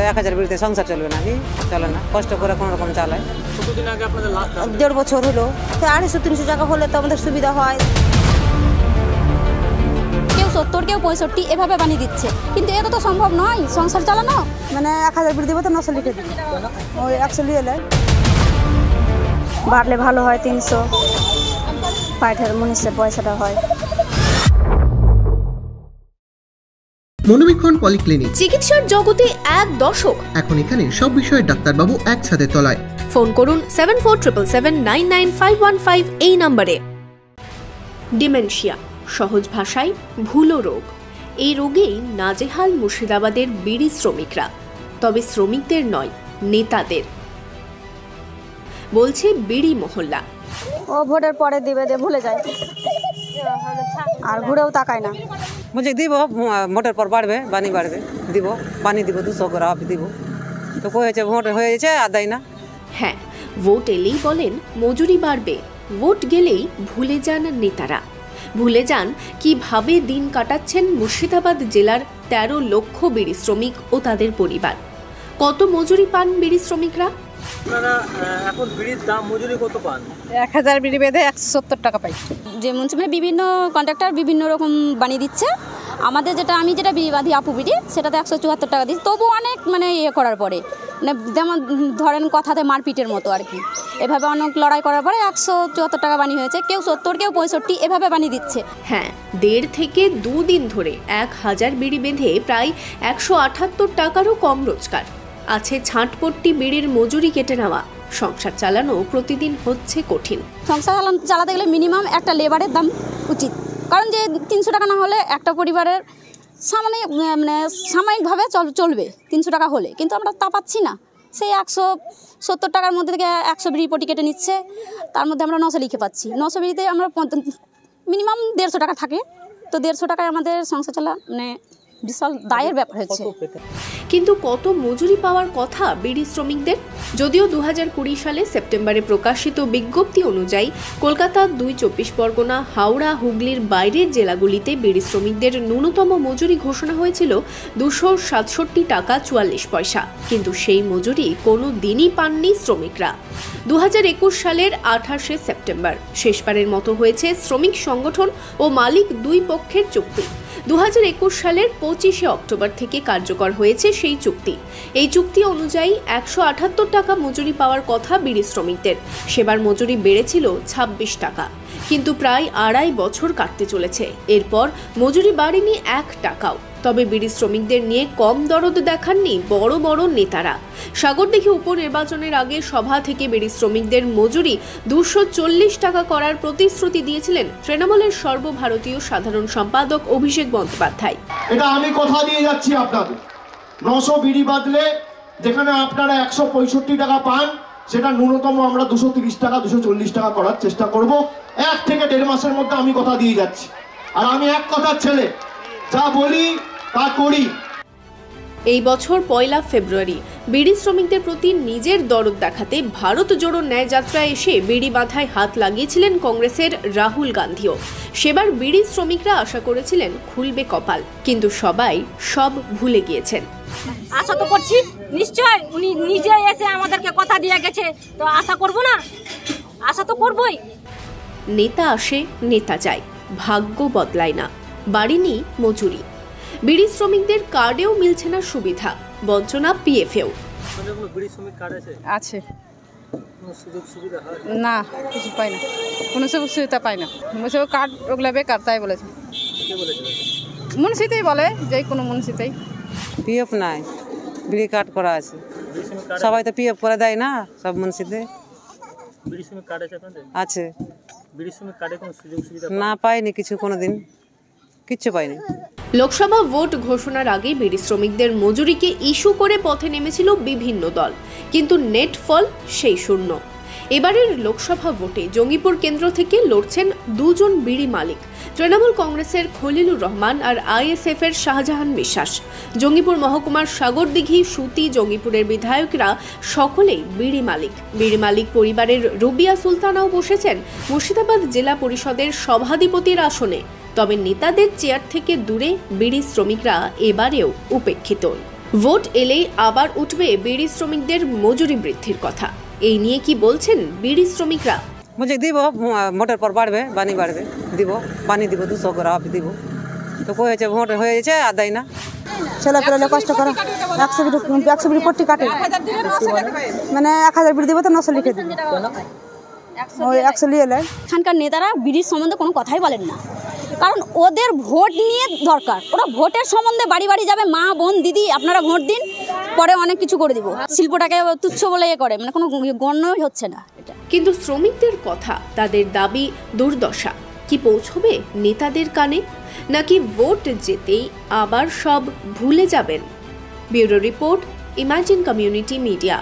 1000 বিড়িতে সংসার চলবে না, চলে না, কষ্ট করে কোনো রকম চালায়। কতদিন আগে আপনাদের লাস্ট 1.5 বছর হলো। 250-300 টাকা হলে তো আমাদের সুবিধা হয়। কেউ 70 কেউ 65 এভাবে বানিয়ে দিচ্ছে, কিন্তু এটা তো সম্ভব নয় সংসার চালানো। মানে 1000 বিড়ি দেবো তো 900 লিখে দিই, ওই 100 লিয়ে নেয়। বাড়লে ভালো হয়, 300 পাইঠের মনীষের পয়সাটা হয়। মনোবীক্ষণ পলিক্লিনিক, চিকিৎসার জগতে এক দশক। এখন এখানে সব বিষয়ে ডাক্তারবাবু একসাথে তলায়। ফোন করুন 7477999515 এই নম্বরে। ডিমেনশিয়া, সহজ ভাষায় ভুলো রোগ। এই রোগেই নাজেহাল মুর্শিদাবাদের বিড়ি শ্রমিকরা, তবে শ্রমিকদের নয়, নেতাদের, বলছে বিড়ি মহল্লা। ও ভোটের পরে দিবে, ভুলে যায় আর ঘুরেও তাকায় না। বলছে দিব, ভোটের পর বাড়বে, পানি বাড়বে, দিব পানি, দিব 200 গ্রাম দিব, তো হয়েছে ভোট হয়ে গেছে আর দেয় না। হ্যাঁ, ভোট এলেই বলেন মজুরি বাড়বে, ভোট গেলেই ভুলে যান নেতারা, ভুলে যান কিভাবে দিন কাটাচ্ছেন মুর্শিদাবাদ জেলার 13 লক্ষ বিড়ি শ্রমিক ও তাদের পরিবার। কত মজুরি পান বিড়ি শ্রমিকরা? আপনারা এখন বিড়ির দাম মজুরি কত পান? 1000 বিড়ি বেঁধে 170 টাকা পাই। যে মিউনিসিপ্যালিটি বিভিন্ন কন্ট্রাক্টর বিভিন্ন রকম বানিয়ে দিচ্ছে। আমাদের আমি যেটা বিড়ি বাঁধি আপু বিড়ি, সেটাতে 174 টাকা দিচ্ছি। তবু অনেক ইয়ে করার পরে, মানে যেমন ধরেন কথাতে মারপিটের মতো আর কি, এভাবে অনেক লড়াই করার পরে 174 টাকা বানিয়ে হয়েছে। কেউ 70 কেউ 65 এভাবে বানিয়ে দিচ্ছে। হ্যাঁ, 1.5 থেকে 2 দিন ধরে 1000 বিড়ি বেঁধে প্রায় 178 টাকারও কম রোজগার। আছে ছাঁটপট্টি বিড়ির মজুরি কেটে নেওয়া। সংসার চালানো প্রতিদিন হচ্ছে কঠিন। সংসার চালাতে গেলে মিনিমাম একটা লেবারের দাম উচিত, কারণ যে 300 টাকা না হলে একটা পরিবারের সাময়িকভাবে চলবে 300 টাকা হলে, কিন্তু আমরা তা পাচ্ছি না। সেই 170 টাকার মধ্যে থেকে 100 বিড়ি পটি কেটে নিচ্ছে, তার মধ্যে আমরা 900 লিখে পাচ্ছি। 900 বিড়িতে আমরা মিনিমাম 150 টাকা থাকে, তো 150 টাকায় আমাদের সংসার চালা বিশাল দায়ের ব্যাপার হচ্ছে। কিন্তু কত মজুরি পাওয়ার কথা বিড়ি শ্রমিকদের? যদিও 2020 সালে সেপ্টেম্বরে প্রকাশিত বিজ্ঞপ্তি অনুযায়ী কলকাতা, 2 চব্বিশ পরগনা, হাওড়া, হুগলির বাইরের জেলাগুলিতে বিড়ি শ্রমিকদের ন্যূনতম মজুরি ঘোষণা হয়েছিল 267 টাকা 44 পয়সা, কিন্তু সেই মজুরি কোনো দিনই পাননি শ্রমিকরা। 2021 সালের 28শে সেপ্টেম্বর শেষবারের মতো হয়েছে শ্রমিক সংগঠন ও মালিক দুই পক্ষের চুক্তি। 2021 সালের 25শে অক্টোবর থেকে কার্যকর হয়েছে সেই চুক্তি। এই চুক্তি অনুযায়ী 178 টাকা মজুরি পাওয়ার কথা বিড়ি শ্রমিকদের। সেবার মজুরি বেড়েছিল 26 টাকা, কিন্তু প্রায় 2.5 বছর কাটতে চলেছে। এরপর মজুরি বাড়েনি 1 টাকাও। তবে বিড়ি শ্রমিকদের নিয়ে কম দরদ দেখাননি বড় বড় নেতারা। সাগরদিঘি উপনির্বাচনের আগে সভা থেকে বিড়ি শ্রমিকদের মজুরি 240 টাকা করার প্রতিশ্রুতি দিয়েছিলেন তৃণমূলের সর্বভারতীয় সাধারণ সম্পাদক অভিষেক বন্দ্যোপাধ্যায়। এটা আমি কথা দিয়ে যাচ্ছি আপনাদের, 900 বিড়ি বাদলে যেখানে আপনারা 165 টাকা পান, সেটা ন্যূনতম আমরা 230 টাকা 240 টাকা করার চেষ্টা করব। 1 থেকে 1.5 মাসের মধ্যে আমি কথা দিয়ে যাচ্ছি। আর আমি এক কথার ছেলে, যা বলি তা করি। এই বছর 1 ফেব্রুয়ারি বিড়ি শ্রমিকদের প্রতি নিজের দরদ দেখাতে ভারত জোড়ো ন্যায় যাত্রায় এসে বিড়ি বাঁধায় হাত লাগিয়েছিলেন কংগ্রেসের রাহুল গান্ধীও। সেবার বিড়ি শ্রমিকরা আশা করেছিলেন খুলবে কপাল, কিন্তু সবাই সব ভুলে গিয়েছেন। আশা তো করছি, নিশ্চয় উনি নিজে এসে আমাদেরকে কথা দিয়ে গেছে, তো আশা করব না? আশা তো করবই। নেতা আসে, নেতা যায়, ভাগ্য বদলায় না। বাড়েনি মজুরি। বিড়ি শ্রমিকদের কার্ডেও মিলছে না সুবিধা, বঞ্চনা পিএফেও। আছে না, কিছু পাই না, কোনো সুবিধা পাই না। কার্ড ওগুলো বেকার, তাই বলেছে। মুন্সিতেই বলে, যে কোনো মুন্সিতেই পিএফ নাই, বিড়ি কার্ড করা আছে। সবাই তো পিএফ করে দেয় না, সব মুন্সিতে আছে। না পাইনি কিছু, কোনোদিন কিচ্ছু পাইনি। লোকসভা ভোট ঘোষণার আগে বিড়ি শ্রমিকদের মজুরিকে ইস্যু করে পথে নেমেছিল বিভিন্ন দল, কিন্তু নেট ফল সেই শূন্য। এবারের লোকসভা ভোটে জঙ্গিপুর কেন্দ্র থেকে লড়ছেন 2 জন বিড়ি মালিক, তৃণমূল কংগ্রেসের খলিলুর রহমান আর আইএসএফ এর শাহজাহান বিশ্বাস। জঙ্গিপুর মহকুমার সাগরদিঘি, সুতি, জঙ্গিপুরের বিধায়করা সকলেই বিড়ি মালিক। বিড়ি মালিক পরিবারের রুবিয়া সুলতানাও বসেছেন মুর্শিদাবাদ জেলা পরিষদের সভাধিপতির আসনে। তবে নেতাদের চেয়ার থেকে দূরে বিড়ি শ্রমিকরা এবারেও উপেক্ষিত। ভোট এলেই আবার উঠবে বিড়ি শ্রমিকদের মজুরি বৃদ্ধির কথা। এই নিয়ে কি বলছেন বিড়ি শ্রমিকরা? বলছে দিব, ভোটের পর বাড়বে, পানি বাড়বে, দিব পানি দিব 200 করে আপ দিব। তো কই হয়েছে ভোট হয়ে গেছে আর দেয় না। ছেলে পেলে কষ্ট করে 100 বিড়ি পট্টি কাটে, মানে 1000 বিড়ি দিব তো 900 লিখে দিবে, ওই 100 নিয়ে নেয়। এখানকার নেতারা বিড়ির সম্বন্ধে কোনো কথাই বলেন না, কারণ ওদের ভোট নিয়ে দরকার। ওরা ভোটের সম্বন্ধে বাড়ি বাড়ি যাবে, মা বোন দিদি আপনারা ভোট দিন, পরে অনেক কিছু করে দিব। শিল্পটাকে তুচ্ছ বলে করে, মানে কোনো গণ্যই হচ্ছে না এটা। কিন্তু শ্রমিকদের কথা, তাদের দাবি, দুর্দশা কি পৌঁছবে নেতাদের কানে, নাকি ভোট যেতেই আবার সব ভুলে যাবেন? Bureau report, imagine community media.